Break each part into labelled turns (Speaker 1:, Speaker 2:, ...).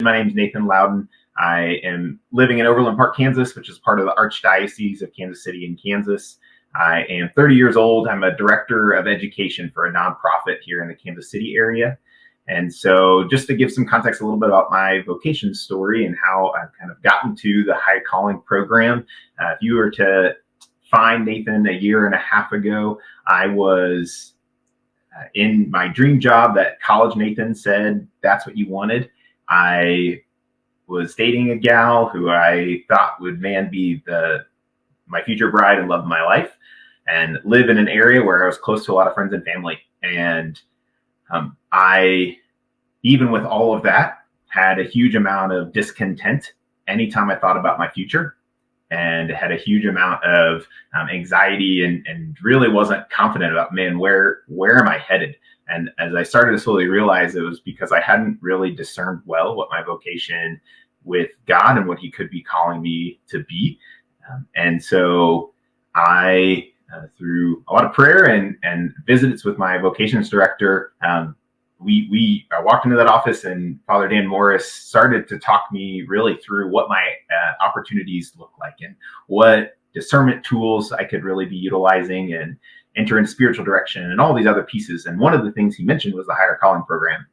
Speaker 1: My name is Nathan Loudon. I am living in Overland Park, Kansas, which is part of the Archdiocese of Kansas City in Kansas. I am 30 years old. I'm a director of education for a nonprofit here in the Kansas City area. And so just to give some context a little bit about my vocation story and how I've kind of gotten to the High Calling program. If you were to find Nathan a year and a half ago, I was in my dream job that college Nathan said that's what you wanted. I was dating a gal who I thought would be my future bride and love of my life, and live in an area where I was close to a lot of friends and family. And I, even with all of that, had a huge amount of discontent anytime I thought about my future, and had a huge amount of anxiety and really wasn't confident about, where am I headed? And as I started to slowly realize, it was because I hadn't really discerned well what my vocation with God and what he could be calling me to be. And so I, through a lot of prayer and visits with my vocations director, I walked into that office, and Father Dan Morris started to talk me really through what my opportunities look like and what discernment tools I could really be utilizing and enter into spiritual direction and all these other pieces. And one of the things he mentioned was the Higher Calling program.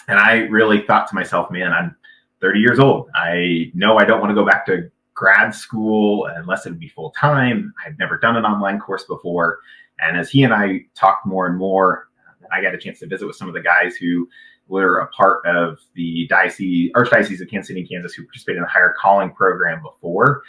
Speaker 1: And I really thought to myself, I'm 30 years old. I know I don't want to go back to grad school unless it would be full time. I've never done an online course before. And as he and I talked more and more, I got a chance to visit with some of the guys who were a part of the Archdiocese of Kansas City and Kansas, who participated in the Higher Calling program before.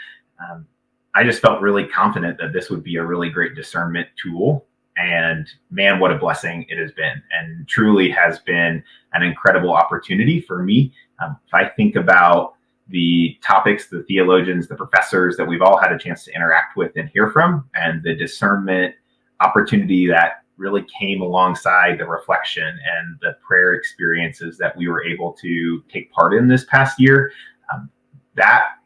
Speaker 1: I just felt really confident that this would be a really great discernment tool. And man, what a blessing it has been, and truly has been an incredible opportunity for me. If I think about the topics, the theologians, the professors that we've all had a chance to interact with and hear from, and the discernment opportunity that really came alongside the reflection and the prayer experiences that we were able to take part in this past year, that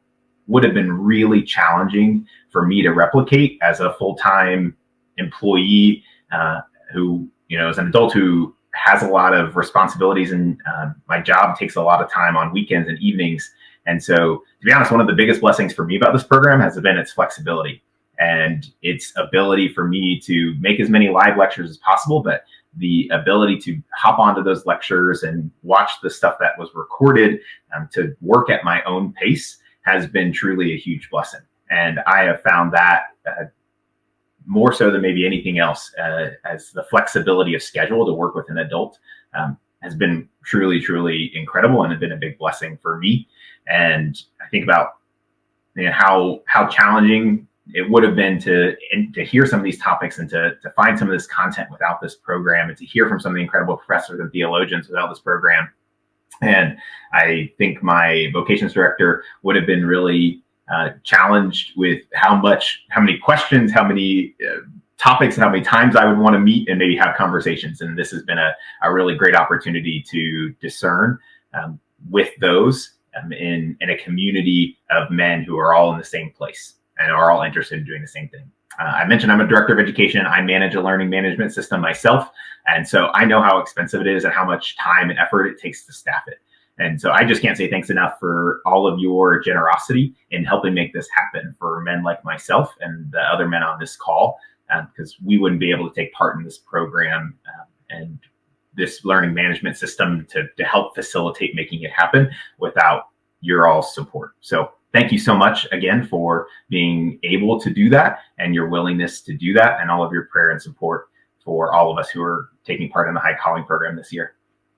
Speaker 1: would have been really challenging for me to replicate as a full-time employee who, is an adult who has a lot of responsibilities, and my job takes a lot of time on weekends and evenings. And so, to be honest, one of the biggest blessings for me about this program has been its flexibility and its ability for me to make as many live lectures as possible, but the ability to hop onto those lectures and watch the stuff that was recorded, to work at my own pace, has been truly a huge blessing. And I have found that more so than maybe anything else, as the flexibility of schedule to work with an adult has been truly, truly incredible, and has been a big blessing for me. And I think about how challenging it would have been to hear some of these topics and to find some of this content without this program, and to hear from some of the incredible professors and theologians without this program. And I think my vocations director would have been really challenged with how many questions, how many topics, and how many times I would want to meet and maybe have conversations. And this has been a really great opportunity to discern with those in a community of men who are all in the same place and are all interested in doing the same thing. I mentioned I'm a director of education. I manage a learning management system myself. And so I know how expensive it is and how much time and effort it takes to staff it. And so I just can't say thanks enough for all of your generosity in helping make this happen for men like myself and the other men on this call, because we wouldn't be able to take part in this program and this learning management system to help facilitate making it happen without your all's support. So thank you so much again for being able to do that, and your willingness to do that, and all of your prayer and support for all of us who are taking part in the High Calling program this year.